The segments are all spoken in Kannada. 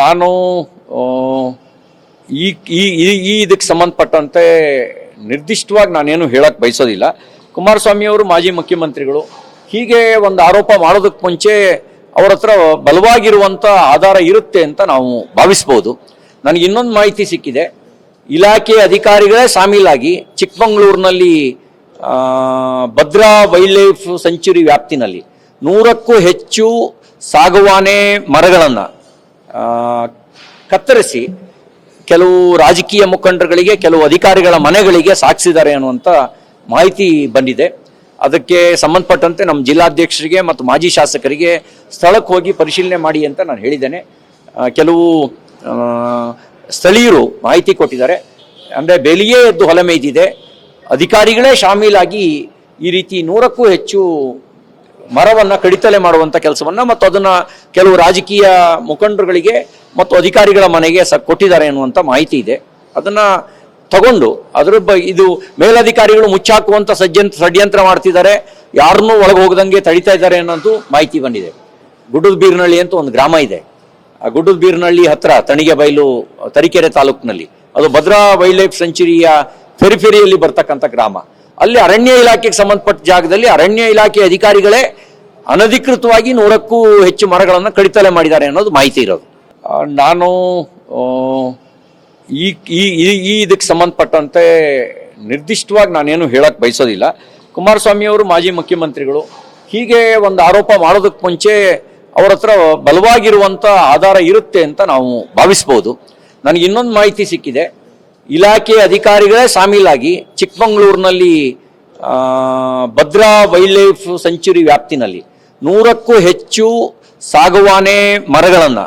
ನಾನು ಈ ಈ ಈ ಇದಕ್ಕೆ ಸಂಬಂಧಪಟ್ಟಂತೆ ನಿರ್ದಿಷ್ಟವಾಗಿ ನಾನೇನು ಹೇಳಕ್ಕೆ ಬಯಸೋದಿಲ್ಲ. ಕುಮಾರಸ್ವಾಮಿ ಅವರು ಮಾಜಿ ಮುಖ್ಯಮಂತ್ರಿಗಳು, ಹೀಗೆ ಒಂದು ಆರೋಪ ಮಾಡೋದಕ್ಕೆ ಮುಂಚೆ ಅವ್ರ ಹತ್ರ ಬಲವಾಗಿರುವಂಥ ಆಧಾರ ಇರುತ್ತೆ ಅಂತ ನಾವು ಭಾವಿಸ್ಬೋದು. ನನಗೆ ಇನ್ನೊಂದು ಮಾಹಿತಿ ಸಿಕ್ಕಿದೆ. ಇಲಾಖೆ ಅಧಿಕಾರಿಗಳೇ ಶಾಮೀಲಾಗಿ ಚಿಕ್ಕಮಗಳೂರಿನಲ್ಲಿ ಭದ್ರಾ ವೈಲ್ಡ್ ಲೈಫ್ ಸೆಂಚುರಿ ವ್ಯಾಪ್ತಿನಲ್ಲಿ 100ಕ್ಕೂ ಹೆಚ್ಚು ಸಾಗವಾನೆ ಮರಗಳನ್ನು ಕತ್ತರಿಸಿ ಕೆಲವು ರಾಜಕೀಯ ಮುಖಂಡರುಗಳಿಗೆ, ಕೆಲವು ಅಧಿಕಾರಿಗಳ ಮನೆಗಳಿಗೆ ಸಾಗಿಸಿದ್ದಾರೆ ಅನ್ನುವಂಥ ಮಾಹಿತಿ ಬಂದಿದೆ. ಅದಕ್ಕೆ ಸಂಬಂಧಪಟ್ಟಂತೆ ನಮ್ಮ ಜಿಲ್ಲಾಧ್ಯಕ್ಷರಿಗೆ ಮತ್ತು ಮಾಜಿ ಶಾಸಕರಿಗೆ ಸ್ಥಳಕ್ಕೆ ಹೋಗಿ ಪರಿಶೀಲನೆ ಮಾಡಿ ಅಂತ ನಾನು ಹೇಳಿದ್ದೇನೆ. ಕೆಲವು ಸ್ಥಳೀಯರು ಮಾಹಿತಿ ಕೊಟ್ಟಿದ್ದಾರೆ. ಅಂದರೆ ಬೇಲಿಯೇ ಎದ್ದು ಹೊಲ ಮೇಯ್ದಿದೆ, ಅಧಿಕಾರಿಗಳೇ ಶಾಮೀಲಾಗಿ ಈ ರೀತಿ 100ಕ್ಕೂ ಹೆಚ್ಚು ಮರವನ್ನು ಕಡಿತಲೆ ಮಾಡುವಂಥ ಕೆಲಸವನ್ನು ಮತ್ತು ಅದನ್ನು ಕೆಲವು ರಾಜಕೀಯ ಮುಖಂಡರುಗಳಿಗೆ ಮತ್ತು ಅಧಿಕಾರಿಗಳ ಮನೆಗೆ ಕೊಟ್ಟಿದ್ದಾರೆ ಅನ್ನುವಂಥ ಮಾಹಿತಿ ಇದೆ. ಅದನ್ನು ತಗೊಂಡು ಇದು ಮೇಲಧಿಕಾರಿಗಳು ಮುಚ್ಚಾಕುವಂಥ ಷಡ್ಯಂತ್ರ ಮಾಡ್ತಿದ್ದಾರೆ, ಯಾರನ್ನೂ ಒಳಗೆ ಹೋಗದಂಗೆ ತಡಿತಾ ಇದ್ದಾರೆ ಅನ್ನೋದು ಮಾಹಿತಿ ಬಂದಿದೆ. ಗುಡ್ಡದ ಬೀರ್ನಳ್ಳಿ ಅಂತ ಒಂದು ಗ್ರಾಮ ಇದೆ. ಆ ಗುಡ್ಡದ ಬೀರ್ನಳ್ಳಿ ಹತ್ರ ತಣಿಗೆಬೈಲು ತರೀಕೆರೆ ತಾಲೂಕಿನಲ್ಲಿ, ಅದು ಭದ್ರಾ ವೈಲ್ಡ್ ಲೈಫ್ ಸೆಂಚುರಿಯ ಫೆರಿಫೆರಿಯಲ್ಲಿ ಬರ್ತಕ್ಕಂಥ ಗ್ರಾಮ. ಅಲ್ಲಿ ಅರಣ್ಯ ಇಲಾಖೆಗೆ ಸಂಬಂಧಪಟ್ಟ ಜಾಗದಲ್ಲಿ ಅರಣ್ಯ ಇಲಾಖೆ ಅಧಿಕಾರಿಗಳೇ ಅನಧಿಕೃತವಾಗಿ 100ಕ್ಕೂ ಹೆಚ್ಚು ಮರಗಳನ್ನು ಕಡಿತಲೆ ಮಾಡಿದ್ದಾರೆ ಅನ್ನೋದು ಮಾಹಿತಿ ಇರೋದು. ನಾನು ಈ ಇದಕ್ಕೆ ಸಂಬಂಧಪಟ್ಟಂತೆ ನಿರ್ದಿಷ್ಟವಾಗಿ ನಾನೇನು ಹೇಳಕ್ಕೆ ಬಯಸೋದಿಲ್ಲ. ಕುಮಾರಸ್ವಾಮಿ ಅವರು ಮಾಜಿ ಮುಖ್ಯಮಂತ್ರಿಗಳು, ಹೀಗೆ ಒಂದು ಆರೋಪ ಮಾಡೋದಕ್ಕೆ ಮುಂಚೆ ಅವ್ರ ಹತ್ರ ಬಲವಾಗಿರುವಂಥ ಆಧಾರ ಇರುತ್ತೆ ಅಂತ ನಾವು ಭಾವಿಸ್ಬೋದು. ನನಗೆ ಇನ್ನೊಂದು ಮಾಹಿತಿ ಸಿಕ್ಕಿದೆ. ಇಲಾಖೆ ಅಧಿಕಾರಿಗಳೇ ಶಾಮೀಲಾಗಿ ಚಿಕ್ಕಮಗಳೂರಿನಲ್ಲಿ ಭದ್ರಾ ವೈಲ್ಡ್ ಲೈಫ್ ಸೆಂಚುರಿ ವ್ಯಾಪ್ತಿನಲ್ಲಿ 100ಕ್ಕೂ ಹೆಚ್ಚು ಸಾಗವಾನೆ ಮರಗಳನ್ನು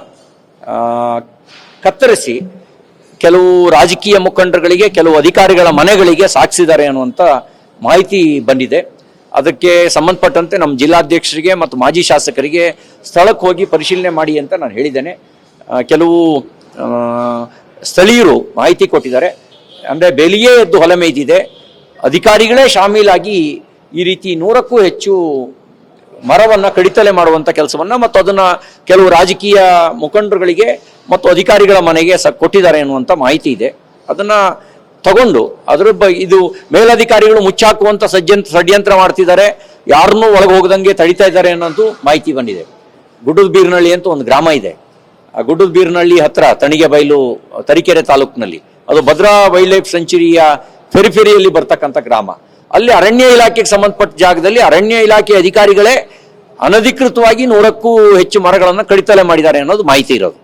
ಕತ್ತರಿಸಿ ಕೆಲವು ರಾಜಕೀಯ ಮುಖಂಡರುಗಳಿಗೆ, ಕೆಲವು ಅಧಿಕಾರಿಗಳ ಮನೆಗಳಿಗೆ ಸಾಗಿಸಿದ್ದಾರೆ ಅನ್ನುವಂಥ ಮಾಹಿತಿ ಬಂದಿದೆ. ಅದಕ್ಕೆ ಸಂಬಂಧಪಟ್ಟಂತೆ ನಮ್ಮ ಜಿಲ್ಲಾಧ್ಯಕ್ಷರಿಗೆ ಮತ್ತು ಮಾಜಿ ಶಾಸಕರಿಗೆ ಸ್ಥಳಕ್ಕೆ ಹೋಗಿ ಪರಿಶೀಲನೆ ಮಾಡಿ ಅಂತ ನಾನು ಹೇಳಿದ್ದೇನೆ. ಕೆಲವು ಸ್ಥಳೀಯರು ಮಾಹಿತಿ ಕೊಟ್ಟಿದ್ದಾರೆ. ಅಂದರೆ ಬೇಲಿಯೇ ಎದ್ದು ಹೊಲ ಮೇಯ್ದಿದೆ, ಅಧಿಕಾರಿಗಳೇ ಶಾಮೀಲಾಗಿ ಈ ರೀತಿ 100ಕ್ಕೂ ಹೆಚ್ಚು ಮರವನ್ನು ಕಡಿತಲೆ ಮಾಡುವಂಥ ಕೆಲಸವನ್ನು ಮತ್ತು ಅದನ್ನು ಕೆಲವು ರಾಜಕೀಯ ಮುಖಂಡರುಗಳಿಗೆ ಮತ್ತು ಅಧಿಕಾರಿಗಳ ಮನೆಗೆ ಕೊಟ್ಟಿದ್ದಾರೆ ಅನ್ನುವಂಥ ಮಾಹಿತಿ ಇದೆ. ಅದನ್ನು ತಗೊಂಡು ಇದು ಮೇಲಧಿಕಾರಿಗಳು ಮುಚ್ಚಾಕುವಂಥ ಷಡ್ಯಂತ್ರ ಮಾಡ್ತಿದ್ದಾರೆ, ಯಾರನ್ನೂ ಒಳಗೆ ಹೋಗದಂಗೆ ತಡಿತಾ ಇದ್ದಾರೆ ಅನ್ನೋದು ಮಾಹಿತಿ ಬಂದಿದೆ. ಗುಡ್ಡದ ಬೀರ್ನಳ್ಳಿ ಅಂತ ಒಂದು ಗ್ರಾಮ ಇದೆ. ಆ ಗುಡ್ಡದ ಬೀರ್ನಳ್ಳಿ ಹತ್ರ ತಣಿಗೆಬೈಲು ತರೀಕೆರೆ ತಾಲೂಕಿನಲ್ಲಿ, ಅದು ಭದ್ರಾ ವೈಲ್ಡ್ ಲೈಫ್ ಸೆಂಚುರಿಯ ಫೆರಿಫೆರಿಯಲ್ಲಿ ಬರ್ತಕ್ಕಂಥ ಗ್ರಾಮ. ಅಲ್ಲಿ ಅರಣ್ಯ ಇಲಾಖೆಗೆ ಸಂಬಂಧಪಟ್ಟ ಜಾಗದಲ್ಲಿ ಅರಣ್ಯ ಇಲಾಖೆ ಅಧಿಕಾರಿಗಳೇ ಅನಧಿಕೃತವಾಗಿ 100ಕ್ಕೂ ಹೆಚ್ಚು ಮರಗಳನ್ನು ಕಡಿತಲೆ ಮಾಡಿದ್ದಾರೆ ಅನ್ನೋದು ಮಾಹಿತಿ ಇರೋದು.